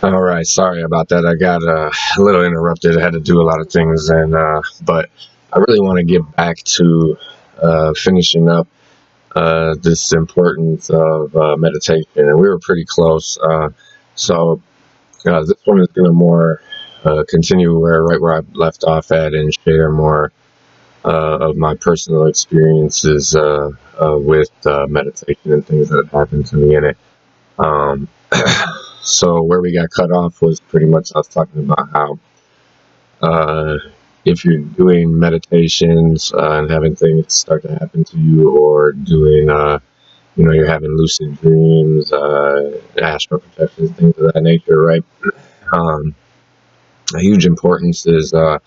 All right, sorry about that. I got a little interrupted. I had to do a lot of things, and but I really want to get back to finishing up this importance of meditation, and we were pretty close. So this one is going to more continue right where I left off at, and share more of my personal experiences with meditation and things that have happened to me in it. Um, so where we got cut off was pretty much us talking about how if you're doing meditations and having things start to happen to you, or doing you're having lucid dreams, astral projections, things of that nature, right? Um, a huge importance is to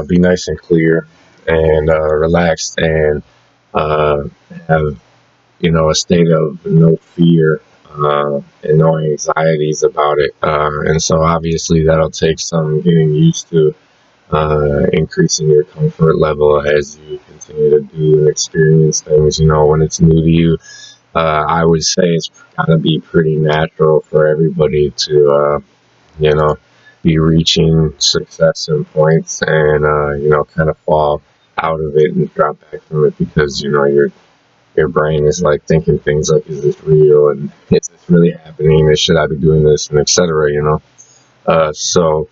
be nice and clear and relaxed, and uh, have a state of no fear and no anxieties about it. And so obviously that'll take some getting used to, increasing your comfort level as you continue to do and experience things. When it's new to you, I would say it's gotta be pretty natural for everybody to, be reaching success and points, and kind of fall out of it and drop back from it, because your brain is like thinking things like, is this real, and is this really happening, and should I be doing this, and etc. So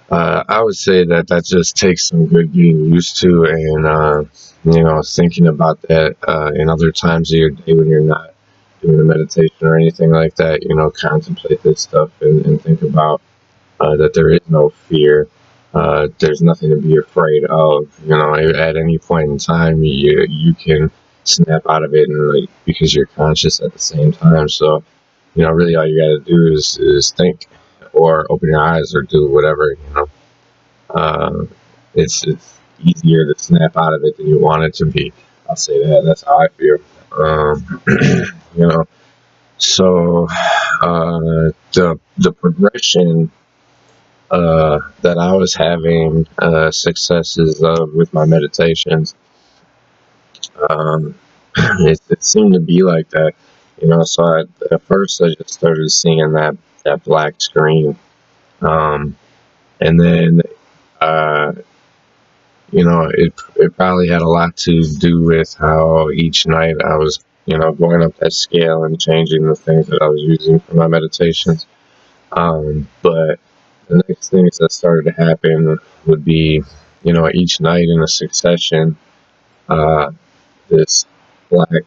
I would say that just takes some good getting used to, and thinking about that in other times of your day when you're not doing a meditation or anything like that. Contemplate this stuff, and think about that there is no fear. There's nothing to be afraid of. At any point in time, you can snap out of it, and because you're conscious at the same time. So really all you got to do is think, or open your eyes, or do whatever. It's easier to snap out of it than you want it to be. I'll say that. That's how I feel. You know. So the progression that I was having successes with my meditations, um, it seemed to be like that. So at first I just started seeing that black screen, and then uh, it probably had a lot to do with how each night I was going up that scale and changing the things that I was using for my meditations. But the next things that started to happen would be, each night in a succession, uh, this black,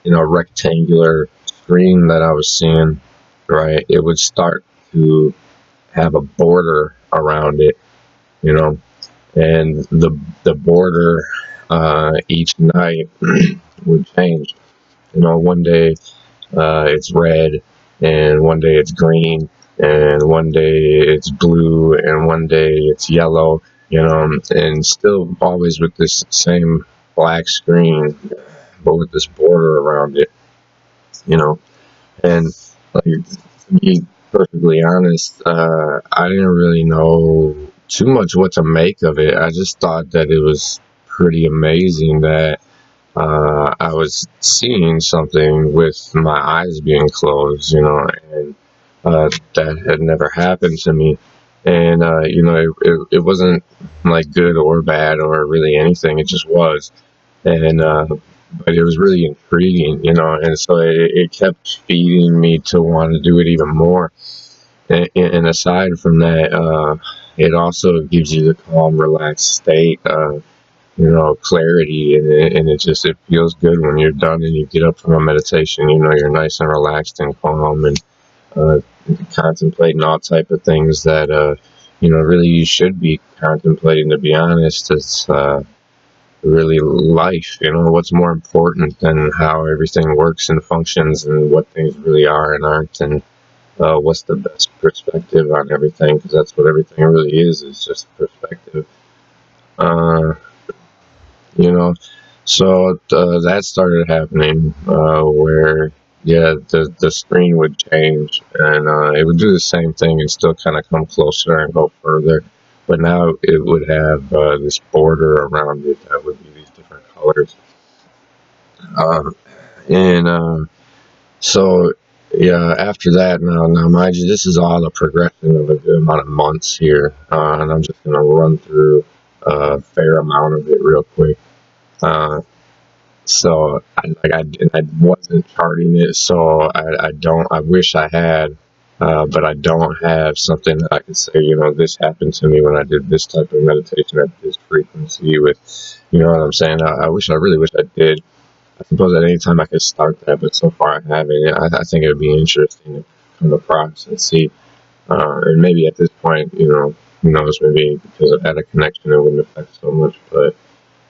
rectangular screen that I was seeing, right? It would start to have a border around it, you know, and the border each night would change. One day it's red, and one day it's green, and one day it's blue, and one day it's yellow, and still always with this same black screen, but with this border around it, you know. And like, to be perfectly honest, I didn't really know too much what to make of it. I just thought that it was pretty amazing that I was seeing something with my eyes being closed, and that had never happened to me. And, it wasn't like good or bad or really anything. It just was. And, but it was really intriguing, and so it kept feeding me to want to do it even more. And aside from that, it also gives you the calm, relaxed state, clarity, and it feels good when you're done and you get up from a meditation. You're nice and relaxed and calm, and uh, contemplating all type of things that really you should be contemplating. To be honest, it's really life. What's more important than how everything works and functions, and what things really are and aren't, and what's the best perspective on everything? Because that's what everything really is just perspective. Uh, you know so that started happening, where the screen would change, and it would do the same thing and still kind of come closer and go further, but now it would have this border around it that would be these different colors, uh, and so yeah, after that, now, mind you, this is all a progression of a good amount of months here, and I'm just gonna run through a fair amount of it real quick. Uh, so, I wasn't charting it, so I don't. I wish I had, but I don't have something that I can say. This happened to me when I did this type of meditation at this frequency. With, you know what I'm saying? I really wish I did. I suppose at any time I could start that, but so far I haven't. I think it would be interesting to come across and see. And maybe at this point, who knows, maybe because I had a connection, it wouldn't affect so much. But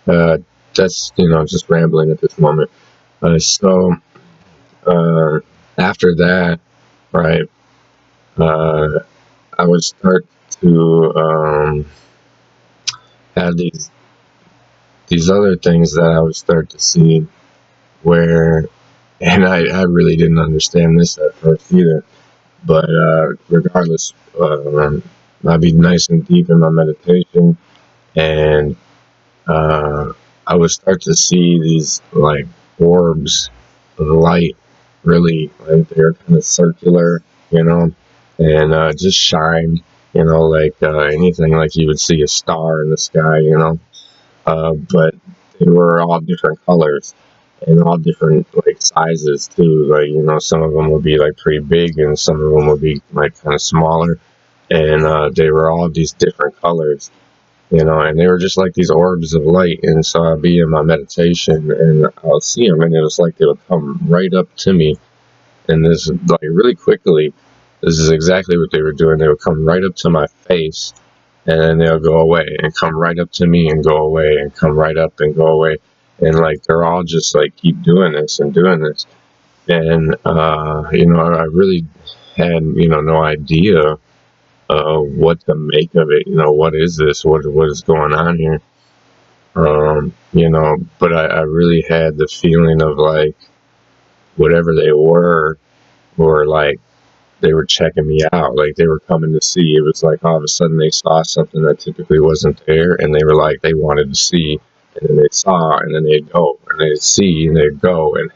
uh, that's, just rambling at this moment. So after that, right, uh, I would start to have these other things that I would start to see where, and I really didn't understand this at first either. But regardless, I'd be nice and deep in my meditation, and I would start to see these like orbs of light, really, like they're kind of circular, and just shine, like anything, like you would see a star in the sky, but they were all different colors and all different like sizes too. Like, some of them would be like pretty big and some of them would be like kind of smaller, and they were all these different colors, and they were just like these orbs of light. And so I'd be in my meditation and I'll see them, and it was like they would come right up to me, and this like really quickly. This is exactly what they were doing. They would come right up to my face, and then they'll go away and come right up to me and go away and come right up and go away. And like they're all just like keep doing this and doing this. And I really had no idea what to make of it. What is this? What is going on here? But I really had the feeling of like whatever they were like they were checking me out, like they were coming to see. It was like all of a sudden they saw something that typically wasn't there, and they were like they wanted to see, and then they saw, and then they'd go, and they'd see, and they'd go, and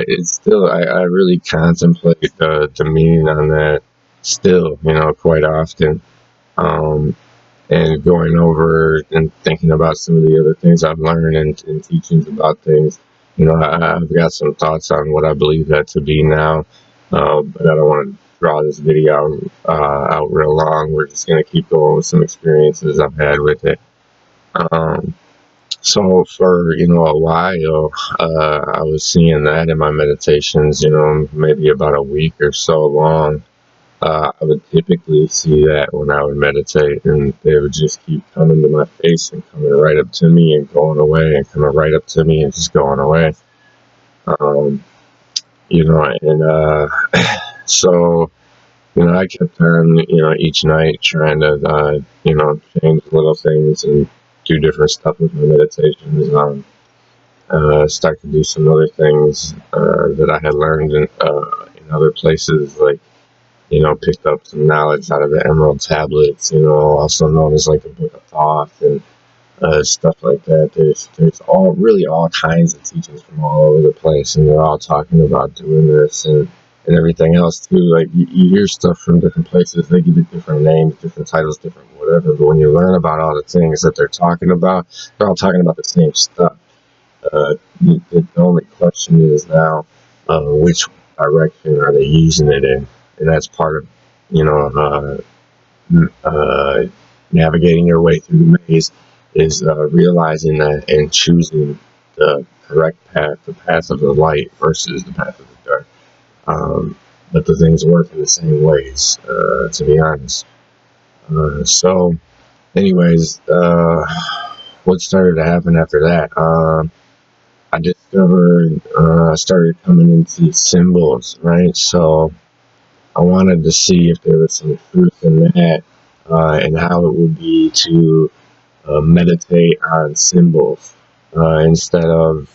it's still I really contemplate the meaning on that still, quite often, and going over and thinking about some of the other things I've learned and teachings about things. I've got some thoughts on what I believe that to be now, but I don't want to draw this video out real long. We're just going to keep going with some experiences I've had with it. So for, a while, I was seeing that in my meditations, maybe about a week or so long. I would typically see that when I would meditate, and they would just keep coming to my face and coming right up to me and going away and coming right up to me and just going away. And so, I kept on, each night trying to, change little things and do different stuff with my meditations. Start to do some other things that I had learned in other places, like, picked up some knowledge out of the Emerald Tablets, also known as like the Book of Thoth and stuff like that. There's all kinds of teachings from all over the place, and they're all talking about doing this and everything else too. Like you hear stuff from different places, they give it different names, different titles, different whatever. But when you learn about all the things that they're talking about, they're all talking about the same stuff. The only question is now, which direction are they using it in? And that's part of, navigating your way through the maze is realizing that and choosing the correct path, the path of the light versus the path of the dark. But the things work in the same ways, to be honest. So, anyways, what started to happen after that? I discovered I started coming into symbols, right? So I wanted to see if there was some truth in that, and how it would be to meditate on symbols instead of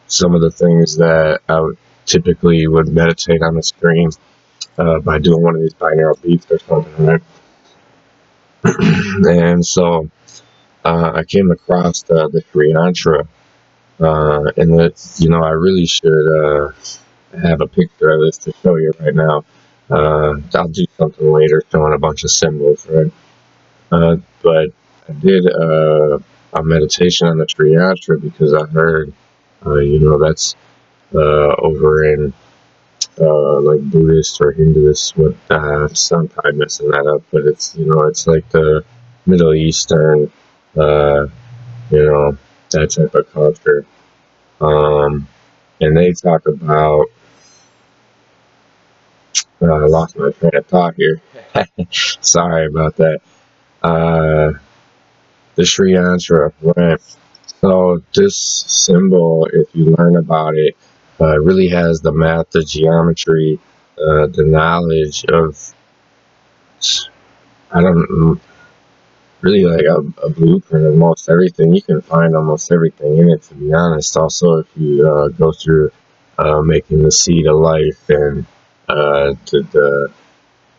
some of the things that I would typically would meditate on the screen by doing one of these binaural beats or something, right? And so I came across the Sri Yantra, And it's, I really should have a picture of this to show you right now. I'll do something later showing a bunch of symbols, right? But I did a meditation on the Triyantra because I heard, that's over in like Buddhist or Hinduist. What I'm probably messing that up, but it's like the Middle Eastern, uh, you know, that type of culture. And they talk about. I lost my train of thought here. Sorry about that. Uh, the Sri Yantra, right? So this symbol, if you learn about it, really has the math, the geometry, the knowledge of, I don't really like a blueprint of most everything. You can find almost everything in it, to be honest. Also, if you go through making the seed of life and the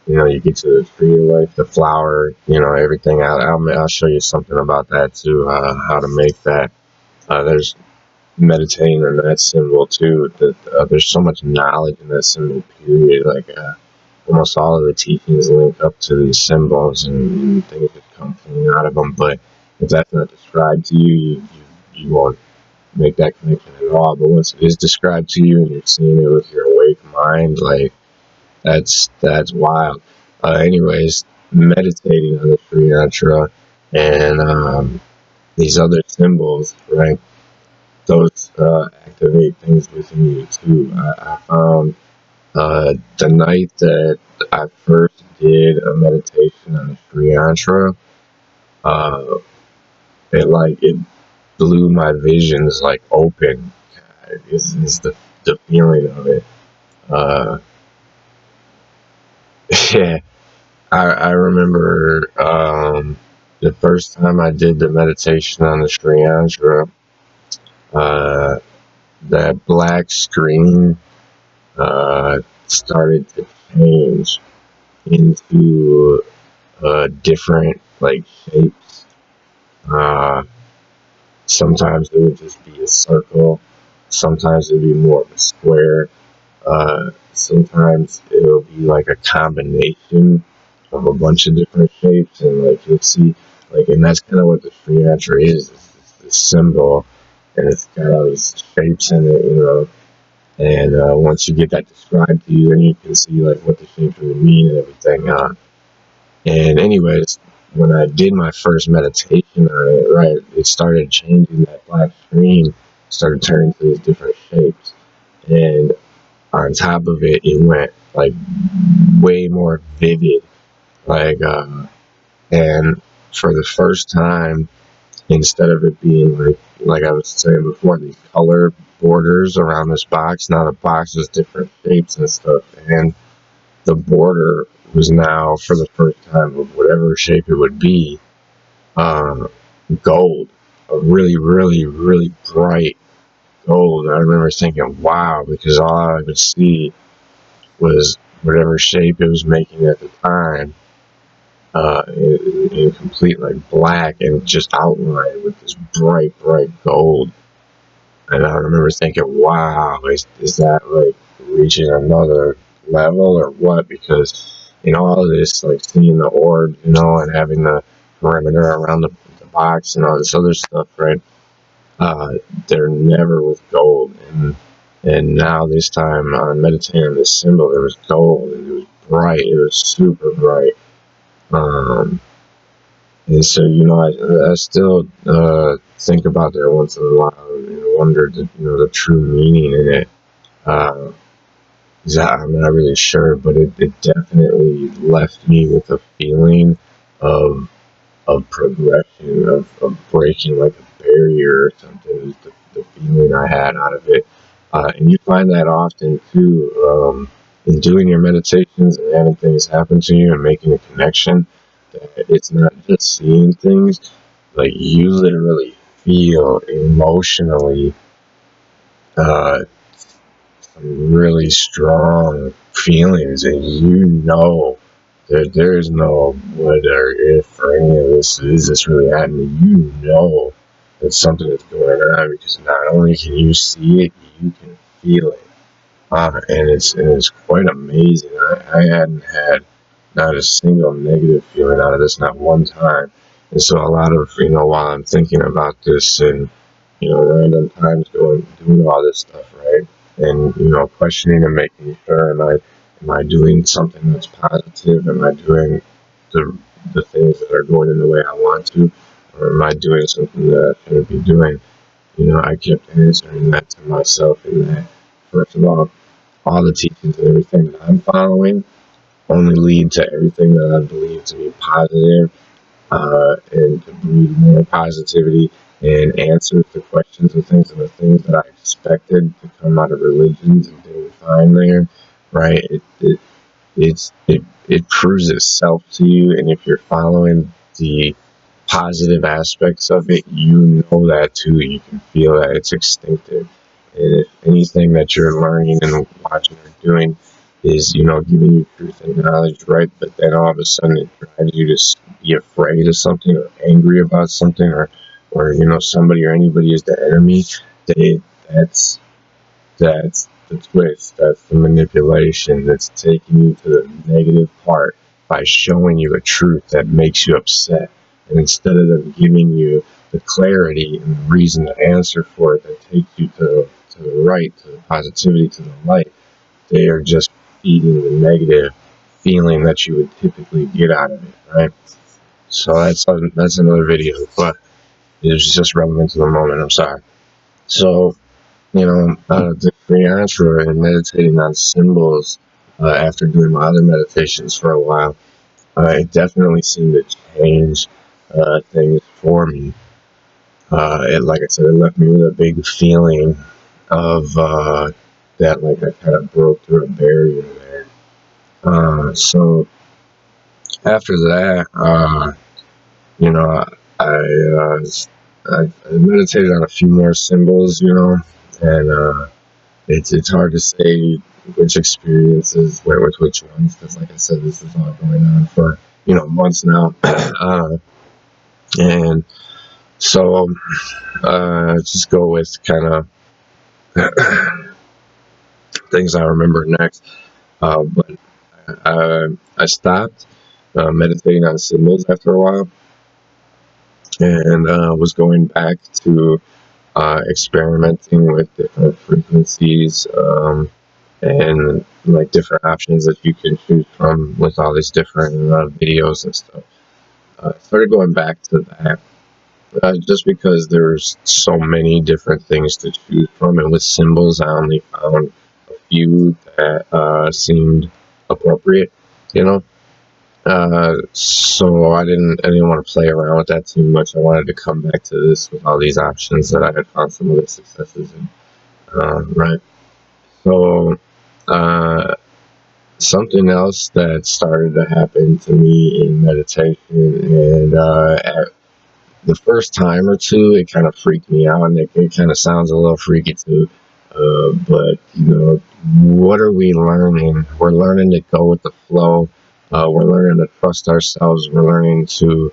you get to the tree of life, the flower, everything. I'll show you something about that too, how to make that. There's meditating on that symbol too. There's so much knowledge in that symbol, period. Like almost all of the teachings link up to these symbols and things that come coming out of them. But if that's not described to you, you won't make that connection at all. But once it is described to you and you're seeing it with your awake mind, like that's wild. Anyways, meditating on the Sri Yantra and these other symbols, right? Those activate things within you too. I found the night that I first did a meditation on the Sri Yantra, uh, it blew my visions like open. God, is the feeling of it. Uh, yeah, I remember the first time I did the meditation on the Sri Yantra, uh, that black screen started to change into different like shapes. Uh, Sometimes it would just be a circle. Sometimes it would be more of a square. Sometimes it'll be like a combination of a bunch of different shapes, and like you'll see, like, and that's kind of what the Sri Yantra is. It's this symbol, and it's got all these shapes in it. And once you get that described to you, then you can see like what the shapes really mean and everything. And anyways, when I did my first meditation on it, right, it started changing. That black screen started turning to these different shapes, and on top of it, it went like way more vivid. Like, and for the first time, instead of it being like I was saying before, these color borders around this box, now the box is different shapes and stuff, and the border was now, for the first time, of whatever shape it would be, uh, gold, a really, really, really bright gold. I remember thinking, wow, because all I could see was whatever shape it was making at the time, in complete like black and just outlined with this bright, bright gold. And I remember thinking, wow, is that like reaching another level or what? Because all of this, like seeing the orb, and having the perimeter around the box and all this other stuff, right? There never was gold, and now this time meditating on this symbol, there was gold, and it was bright. It was super bright. And so, I still think about that once in a while and wonder the true meaning in it. Uh, I'm not really sure, but it definitely left me with a feeling of progression, of breaking like a barrier or something. Is the feeling I had out of it. And you find that often too, in doing your meditations and having things happen to you and making a connection. It's not just seeing things, like you literally feel emotionally some really strong feelings, and there is no what or if or any of this is this really happening. it's something that's going on, because not only can you see it, you can feel it. And it's quite amazing. I hadn't had not a single negative feeling out of this, not one time. And so a lot of, while I'm thinking about this, and random times doing all this stuff, right? And questioning and making sure, am I doing something that's positive? Am I doing the things that are going in the way I want to, or am I doing something that I shouldn't be doing? I kept answering that to myself, in that, first of all the teachings and everything that I'm following only lead to everything that I believe to be positive, and to breed more positivity and answers to questions and things, and the things that I expected to come out of religions and didn't find there, right? It proves itself to you, and if you're following the positive aspects of it, you know that too. You can feel that it's instinctive. And if anything that you're learning and watching or doing is, giving you truth and knowledge, right? But then all of a sudden it drives you to be afraid of something, or angry about something, or somebody or anybody is the enemy. That's the twist. That's the manipulation. That's taking you to the negative part by showing you a truth that makes you upset. And instead of them giving you the clarity and the reason to answer for it, that takes you to the right, to the positivity, to the light, they are just feeding the negative feeling that you would typically get out of it, right? So that's another video, but it was just relevant to the moment. I'm sorry. So, the free answer and meditating on symbols, after doing my other meditations for a while, it definitely seemed to change things for me. Like I said, it left me with a big feeling of that, like, I kind of broke through a barrier there. So after that, I meditated on a few more symbols, and it's hard to say which experiences went with which ones, because, like I said, this is all going on for months now. And so just go with kind of things I remember next. But I stopped meditating on symbols after a while, and was going back to experimenting with different frequencies, and like different options that you can choose from with all these different videos and stuff. Started going back to that, just because there's so many different things to choose from, and with symbols I only found a few that seemed appropriate, so I didn't want to play around with that too much. I wanted to come back to this with all these options that I had found some other successes in, right? So something else that started to happen to me in meditation, and at the first time or two, it kind of freaked me out, and it kind of sounds a little freaky too. But what are we learning? We're learning to go with the flow. We're learning to trust ourselves. We're learning to,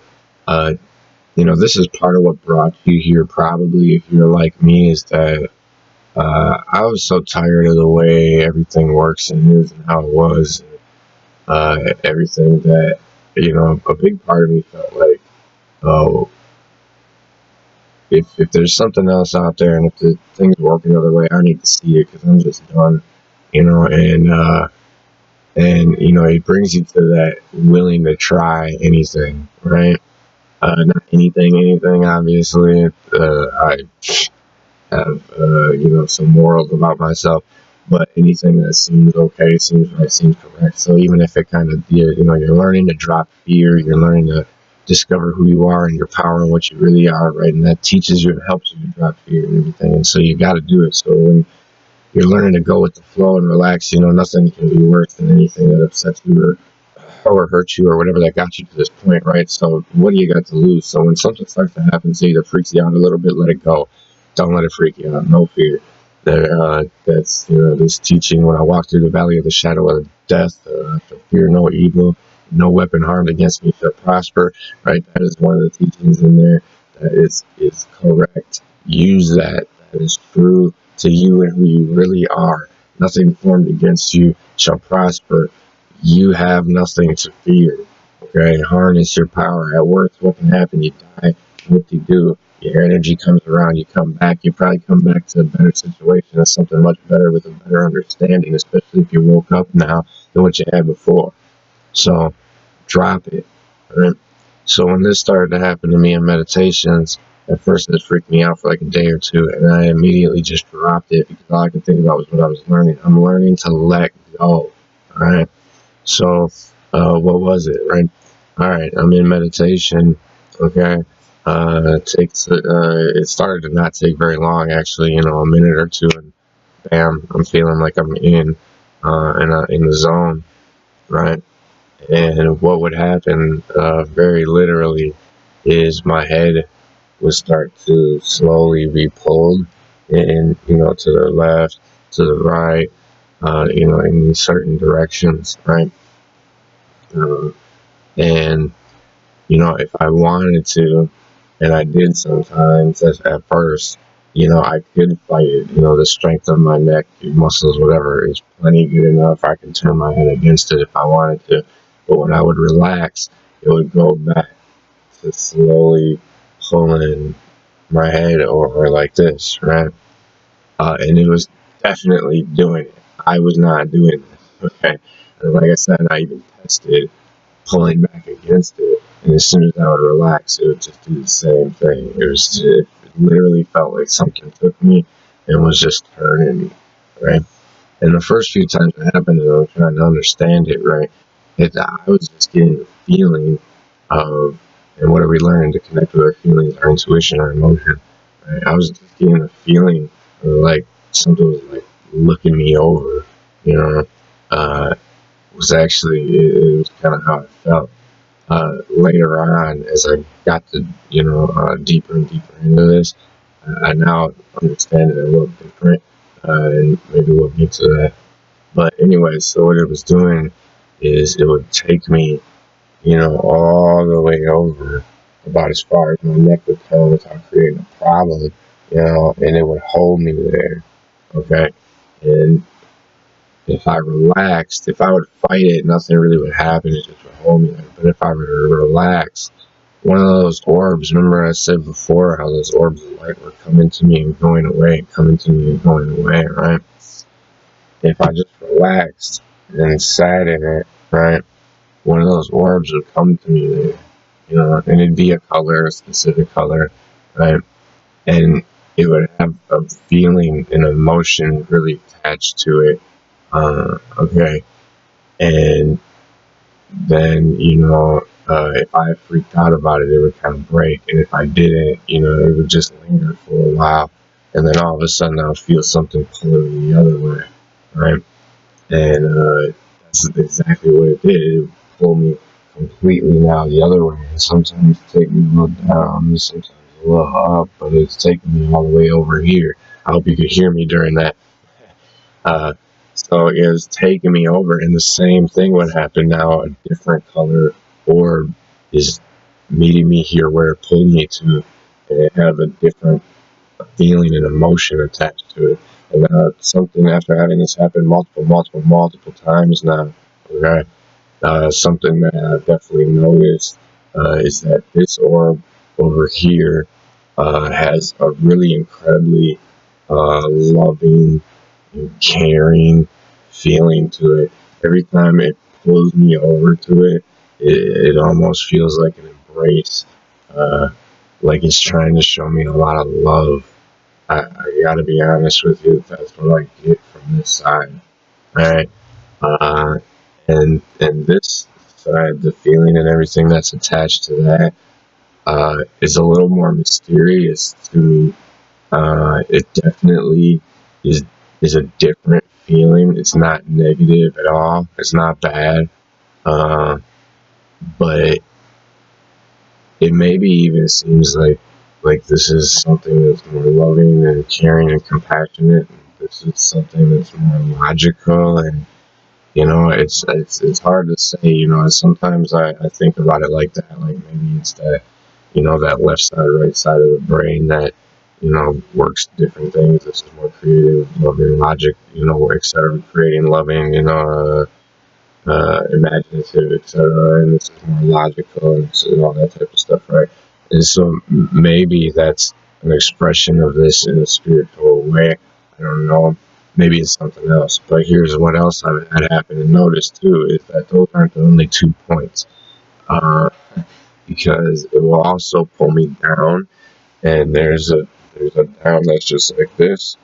this is part of what brought you here, probably, if you're like me, is that I was so tired of the way everything works and is and how it was. Everything that, a big part of me felt like, oh, if there's something else out there, and if the thing's working the other way, I need to see it, because I'm just done, and it brings you to that willing to try anything, right? Not anything, obviously. I have, some morals about myself, but anything that seems okay, seems right, seems correct. So even if it kind of, you're learning to drop fear, you're learning to discover who you are and your power and what you really are, right? And that teaches you and helps you to drop fear and everything. And so you got to do it. So when you're learning to go with the flow and relax, nothing can be worse than anything that upsets you or hurt you or whatever that got you to this point, right? So what do you got to lose? So when something starts to happen to you that freaks you out a little bit, let it go. Don't let it freak you out. No fear. That's this teaching. When I walk through the valley of the shadow of death, I shall fear no evil. No weapon harmed against me shall prosper. Right. That is one of the teachings in there. that is correct. Use that. That is true to you and who you really are. Nothing formed against you shall prosper. You have nothing to fear. Okay, harness your power. At worst, what can happen? You die. What do you do? Your energy comes around. You come back. You probably come back to a better situation, or something much better with a better understanding, especially if you woke up now than what you had before. So drop it. Right? So when this started to happen to me in meditations, at first it freaked me out for like a day or two, and I immediately just dropped it because all I could think about was what I was learning. I'm learning to let go. All right. So what was it? Right. All right. I'm in meditation. Okay. It started to not take very long, actually. A minute or two, and bam, I'm feeling like I'm in the zone. Right. And what would happen, very literally, is my head would start to slowly be pulled in, to the left, to the right, in certain directions, right? And, if I wanted to, and I did sometimes at first, I could fight it. The strength of my neck, muscles, whatever, is plenty good enough. I could turn my head against it if I wanted to. But when I would relax, it would go back to slowly pulling my head over like this, right? And it was definitely doing it. I was not doing it, okay? And like I said, I even tested pulling back against it, and as soon as I would relax, it would just do the same thing. It literally felt like something took me and was just turning me, right? And the first few times it happened, and I was trying to understand it, right? I was just getting the feeling of, and what are we learning to connect with our feelings, our intuition, our emotion, right? I was just getting the feeling of like something was like looking me over, was actually, it was kind of how I felt. Later on, as I got to, deeper and deeper into this, I now understand it a little different, and maybe we'll get to that. But anyway, so what it was doing is it would take me, all the way over about as far as my neck would come without creating a problem, and it would hold me there, okay? And if I relaxed, if I would fight it, nothing really would happen. It just would hold me there. But if I were to relax, one of those orbs, remember I said before how those orbs of light were coming to me and going away, coming to me and going away, right? If I just relaxed and sat in it, right, one of those orbs would come to me there, and it'd be a color, a specific color, right? And it would have a feeling, an emotion really attached to it. Okay. And then, if I freaked out about it, it would kind of break. And if I didn't, it would just linger for a while. And then all of a sudden I would feel something pulling me the other way, right? And that's exactly what it did. It would pull me completely now the other way. And sometimes take me a little down, and sometimes a little up, but it's taking me all the way over here. I hope you could hear me during that. So it was taking me over, and the same thing would happen now. A different color orb is meeting me here where it pulled me to, and it had a different feeling and emotion attached to it. And something after having this happen multiple times now, okay, something that I've definitely noticed is that this orb over here has a really incredibly loving, caring feeling to it. Every time it pulls me over to it, it almost feels like an embrace, like it's trying to show me a lot of love. I gotta be honest with you, that's what I get from this side, right? And this side, the feeling and everything that's attached to that, is a little more mysterious to me. It definitely is a different feeling. It's not negative at all. It's not bad. But it maybe even seems like this is something that's more loving and caring and compassionate. This is something that's more logical, and it's hard to say. Sometimes I think about it like that. Like maybe it's that that left side, right side of the brain that, works different things. This is more creative, loving, logic, etc. Creating, loving, imaginative, etc. And this is more logical and all that type of stuff, right? And so maybe that's an expression of this in a spiritual way. I don't know. Maybe it's something else. But here's what else I've had happen and noticed too, is that those aren't the only 2 points. Because it will also pull me down, and there's a down that's just like this.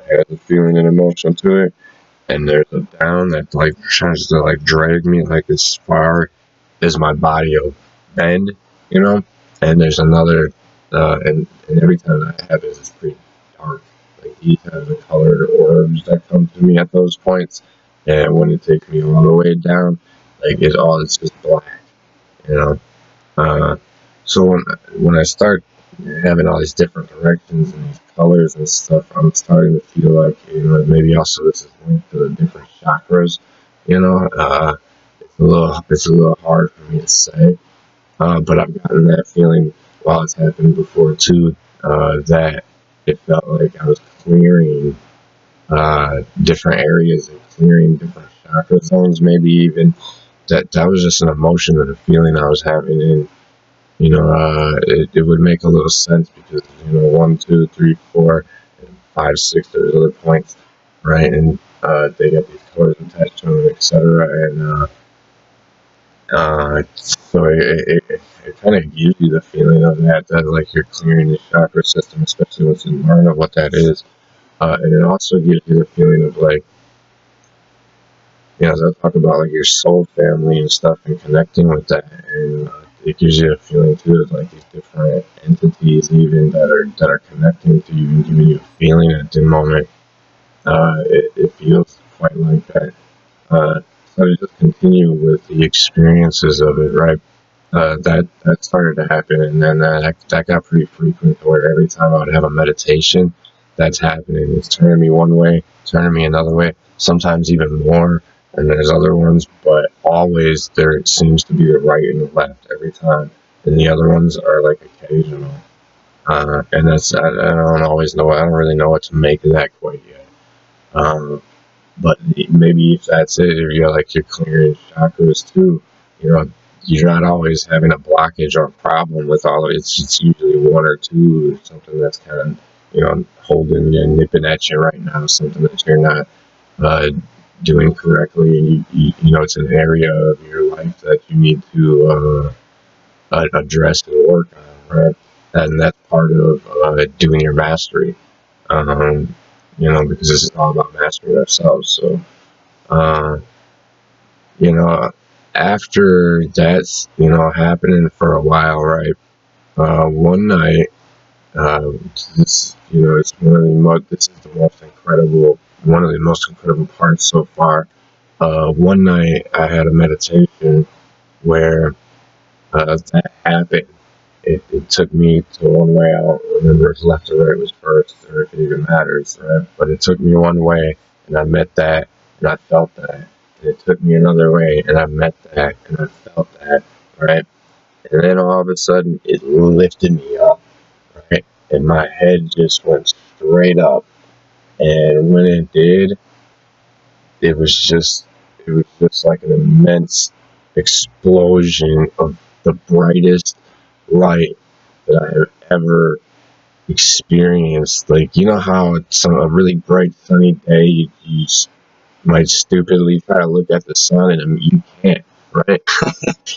It has a feeling and emotion to it. And there's a down that like tries to like drag me like as far as my body will bend, And there's another, and every time I have it, it's pretty dark. Like these have the colored orbs that come to me at those points, and when it takes me all the way down, like it's just black, you know. So when I start having all these different directions and these colors and stuff, I'm starting to feel like maybe also this is linked to the different chakras. It's a little hard for me to say, but I've gotten that feeling while it's happened before too. That it felt like I was clearing different areas and clearing different chakra zones. Maybe even that was just an emotion and a feeling I was having, and it would make a little sense because 1, 2, 3, 4, and 5, 6. There's other points, right? And they got these colors attached to them, etc. And so it kind of gives you the feeling of that like you're clearing the chakra system, especially once you learn of what that is. And it also gives you the feeling of like, as I talk about like your soul family and stuff and connecting with that, and it gives you a feeling too of like these different entities even that are connecting to you and giving you a feeling at the moment. It feels quite like that. So to just continue with the experiences of it, right? That started to happen, and then that got pretty frequent where every time I would have a meditation, that's happening. It's turning me one way, turning me another way, sometimes even more. And there's other ones, but always there seems to be the right and the left every time, and the other ones are like occasional. And that's I don't always know. I don't really know what to make of that quite yet. But maybe if that's it, if you're clearing chakras too, you're not always having a blockage or a problem with all of it. It's usually one or two or something that's kind of holding you, nipping at you right now, something that you're not doing correctly, and you know it's an area of your life that you need to address and work on, right? And that's part of doing your mastery, because this is all about mastering ourselves. So, after that's happening for a while, right? One night, it's this is one of the most incredible parts so far. One night I had a meditation where that happened. It took me to one way. I don't remember if left or right was first, or if it even matters, right? But it took me one way, and I met that, and I felt that. And it took me another way, and I met that, and I felt that, right? And then all of a sudden, it lifted me up, right? And my head just went straight up. And when it did, it was just like an immense explosion of the brightest light that I have ever experienced. Like, how it's a really bright sunny day, you might stupidly try to look at the sun and you can't, right?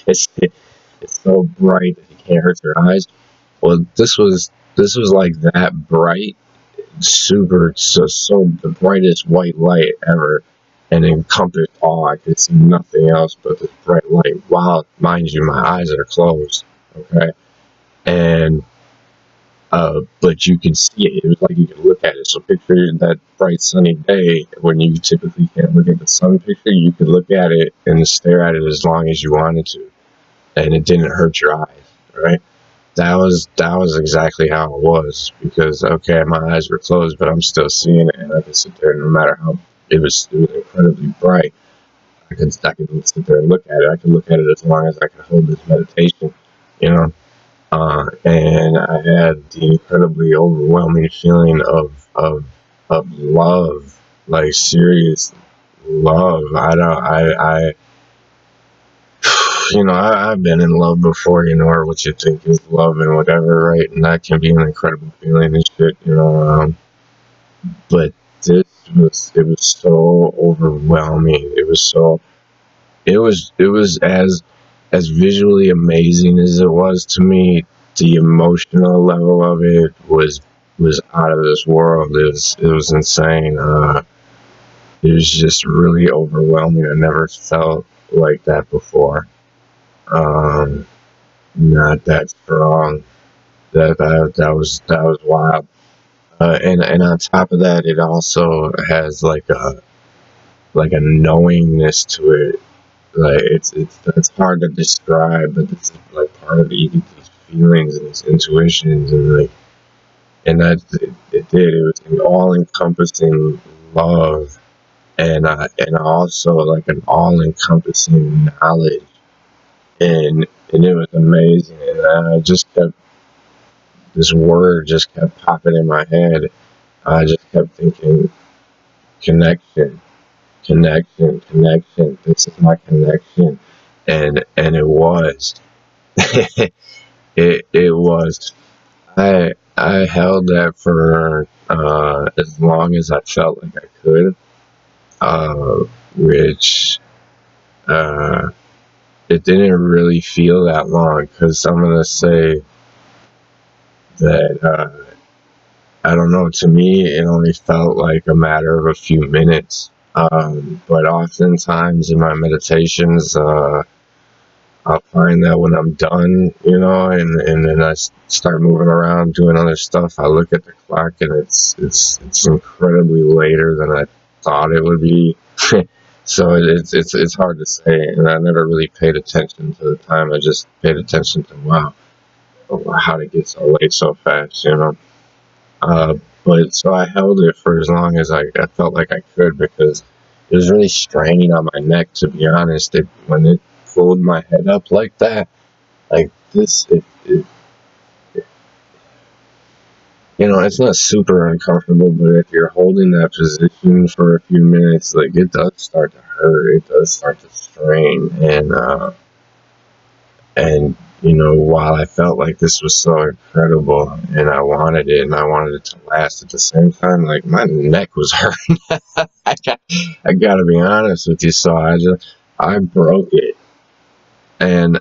it's so bright that you can't hurt your eyes. Well, this was like that bright, super, so the brightest white light ever, and encompassed all. I could see nothing else but this bright light. Wow, mind you, my eyes are closed, okay? And but you could see it. It was like you could look at it. So picture that bright sunny day when you typically can't look at the sun picture. You could look at it and stare at it as long as you wanted to, and it didn't hurt your eyes, right? That was exactly how it was, because okay, my eyes were closed, but I'm still seeing it, and I could sit there, no matter how it was incredibly bright. I could sit there and look at it. I could look at it as long as I could hold this meditation, And I had the incredibly overwhelming feeling of love, like serious love. I've been in love before, or what you think is love and whatever, right? And that can be an incredible feeling and shit, but it was so overwhelming. It was as visually amazing as it was to me. The emotional level of it was out of this world. It was insane. It was just really overwhelming. I never felt like that before. Um, Not that strong. That was wild. And on top of that, it also has like a knowingness to it. Like it's hard to describe, but this is like part of these feelings and these intuitions, and that it did. It was an all-encompassing love, and also like an all-encompassing knowledge, and it was amazing. And I just kept this word just kept popping in my head. I just kept thinking connection, connection, connection. This is my connection, and it was. It was. I held that for as long as I felt like I could, which uh, it didn't really feel that long, because I'm gonna say that I don't know. To me, it only felt like a matter of a few minutes. But oftentimes in my meditations, I'll find that when I'm done, and then I start moving around doing other stuff, I look at the clock and it's incredibly later than I thought it would be. So it's hard to say, and I never really paid attention to the time. I just paid attention to wow, how to get so late so fast. Uh, but so I held it for as long as I felt like I could, because it was really straining on my neck, to be honest. When it pulled my head up like that, like this, it's not super uncomfortable, but if you're holding that position for a few minutes, like it does start to hurt. It does start to strain, and while I felt like this was so incredible and I wanted it and I wanted it to last, at the same time, like my neck was hurting. I gotta be honest with you. So I broke it, and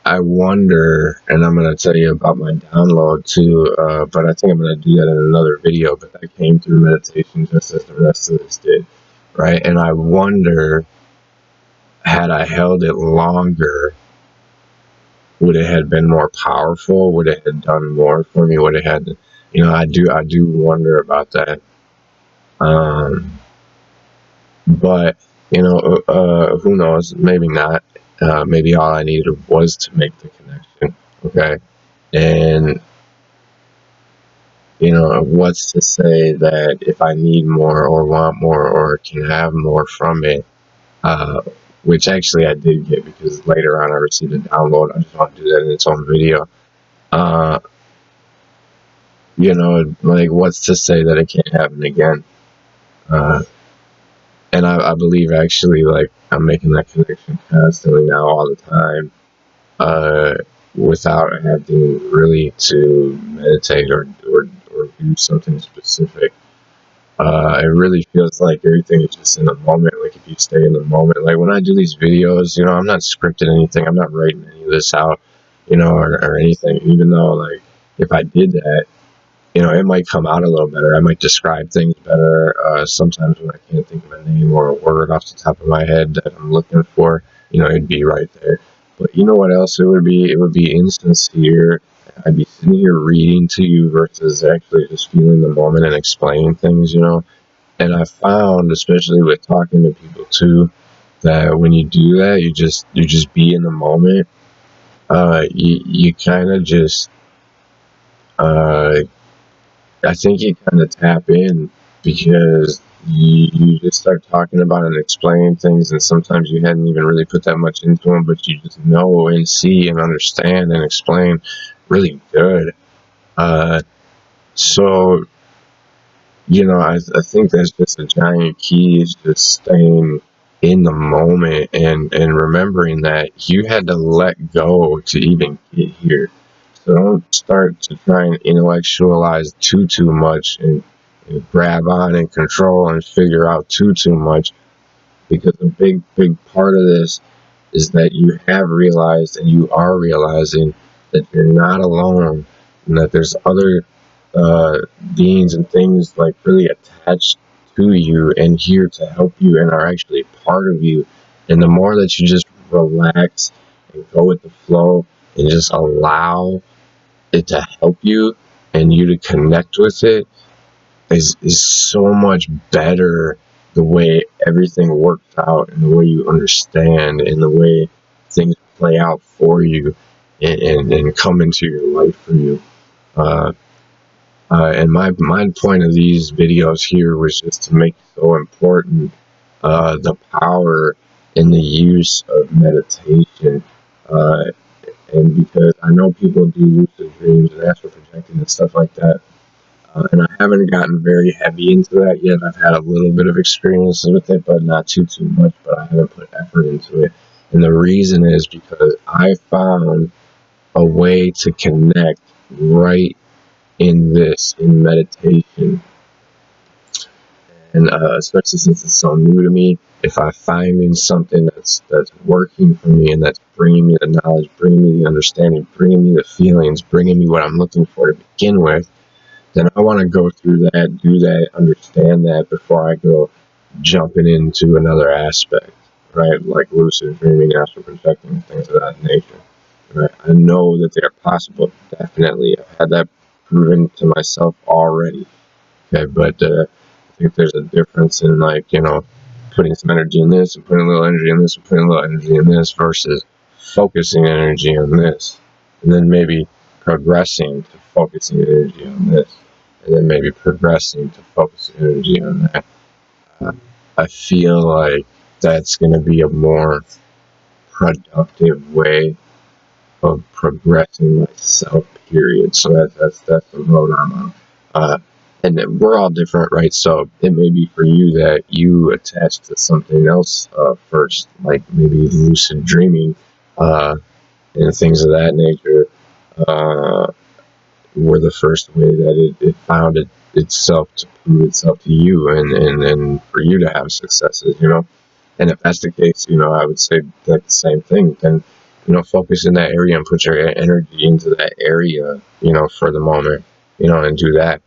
I wonder, and I'm gonna tell you about my download too. But I think I'm gonna do that in another video. But that came through meditation just as the rest of this did, right? And I wonder, had I held it longer, would it have been more powerful? Would it have done more for me? Would it had, I do wonder about that. But who knows? Maybe not. Maybe all I needed was to make the connection. Okay, and what's to say that if I need more or want more or can have more from it, uh, which actually I did get, because later on I received a download. I just want to do that in its own video. Uh, like what's to say that it can't happen again? Uh, and I believe actually, like, I'm making that connection constantly now, all the time, uh, without having really to meditate or do something specific. It really feels like everything is just in the moment. Like if you stay in the moment, like when I do these videos, I'm not scripting anything. I'm not writing any of this out, or anything. Even though, like, if I did that, it might come out a little better. I might describe things better. Sometimes when I can't think of a name or a word off the top of my head that I'm looking for, it'd be right there. But you know what else it would be? It would be insincere. I'd be sitting here reading to you versus actually just feeling the moment and explaining things, And I found, especially with talking to people too, that when you do that, you just be in the moment. You kind of just, I think you kind of tap in, because you just start talking about and explaining things, and sometimes you hadn't even really put that much into them, but you just know and see and understand and explain really good. So, I think that's just a giant key, is just staying in the moment and remembering that you had to let go to even get here. So don't start to try and intellectualize too much and grab on and control and figure out too much, because a big part of this is that you have realized and you are realizing that you're not alone, and that there's other beings and things like really attached to you and here to help you and are actually part of you. And the more that you just relax and go with the flow and just allow it to help you and you to connect with it, is so much better, the way everything works out and the way you understand and the way things play out for you and come into your life for you. And my point of these videos here was just to make so important the power and the use of meditation. And because I know people do lucid dreams and astral projecting and stuff like that, and I haven't gotten very heavy into that yet. I've had a little bit of experience with it, but not too much, but I haven't put effort into it. And the reason is because I found a way to connect right in meditation. And especially since it's so new to me, if I find in something that's working for me and that's bringing me the knowledge, bringing me the understanding, bringing me the feelings, bringing me what I'm looking for to begin with, then I want to go through that, do that, understand that before I go jumping into another aspect, right? Like lucid dreaming, astral projecting, things of that nature, right? I know that they're possible, definitely. I've had that proven to myself already, okay? But I think there's a difference in, like, putting some energy in this and putting a little energy in this and putting a little energy in this versus focusing energy on this, and then maybe progressing to focusing energy on this, and then maybe progressing to focusing energy on that. I feel like that's going to be a more productive way of progressing myself, period. So that's the road I'm on. And we're all different, right? So it may be for you that you attach to something else first, like maybe lucid dreaming and things of that nature were the first way that it found itself to prove itself to you and for you to have successes, And if that's the case, I would say that the same thing. Then, focus in that area and put your energy into that area, for the moment, and do that.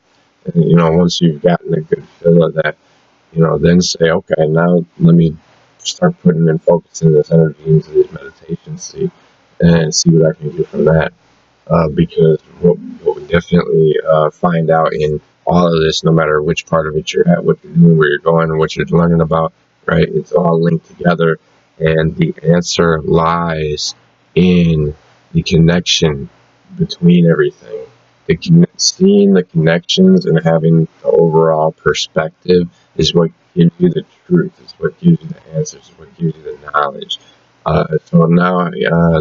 And, once you've gotten a good feel of that, then say, okay, now let me start putting and focusing this energy into this meditation state and see what I can do from that. Because what we definitely find out in all of this, no matter which part of it you're at, what you're doing, where you're going, and what you're learning about, right? It's all linked together, and the answer lies in the connection between everything. Seeing the connections and having the overall perspective is what gives you the truth, is what gives you the answers, is what gives you the knowledge. So now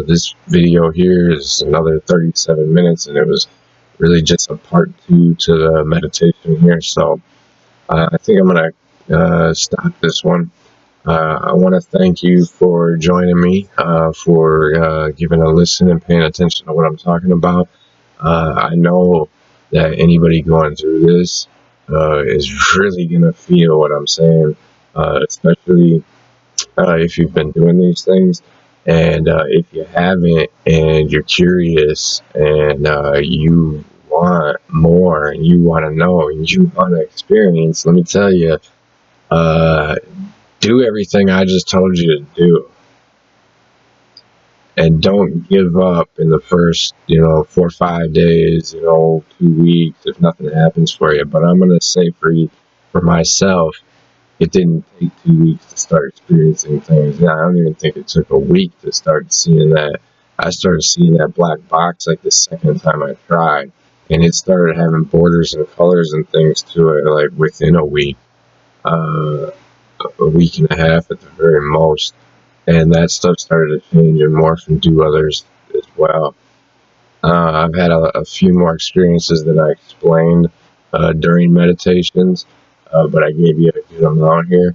this video here is another 37 minutes, and it was really just a part 2 to the meditation here. So I think I'm going to stop this one. I want to thank you for joining me, for giving a listen and paying attention to what I'm talking about. I know that anybody going through this is really going to feel what I'm saying, especially if you've been doing these things. And if you haven't and you're curious and you want more and you want to know and you want to experience, let me tell you, do everything I just told you to do. And don't give up in the first, 4 or 5 days, 2 weeks, if nothing happens for you. But I'm going to say for myself, it didn't take 2 weeks to start experiencing things. I don't even think it took a week to start seeing that. I started seeing that black box like the second time I tried. And it started having borders and colors and things to it like within a week. uh, a week and a half at the very most, and that stuff started to change and morph and do others as well. I've had a few more experiences than I explained during meditations, but I gave you a good amount here.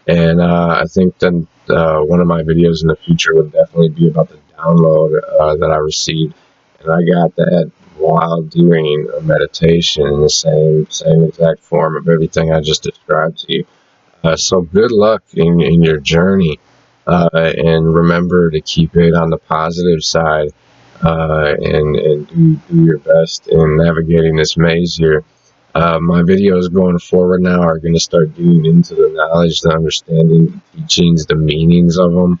And I think then one of my videos in the future would definitely be about the download that I received. And I got that while doing a meditation in the same exact form of everything I just described to you. So good luck in your journey, and remember to keep it on the positive side, and do your best in navigating this maze here. My videos going forward now are going to start getting into the knowledge, the understanding, the teachings, the meanings of them.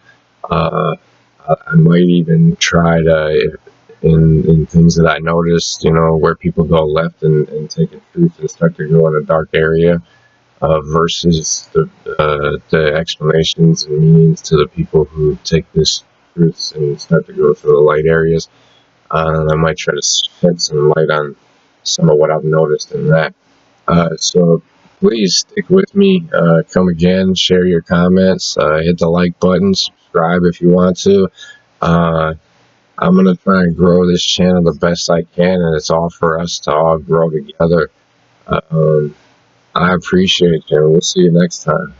I might even try to, in things that I noticed, where people go left and take a truth and start to go in a dark area, versus the explanations and meanings to the people who take this truths and start to go through the light areas. I might try to shed some light on some of what I've noticed in that. So please stick with me. Come again, share your comments, hit the like button, subscribe if you want to. I'm going to try and grow this channel the best I can, and it's all for us to all grow together. I appreciate you, and we'll see you next time.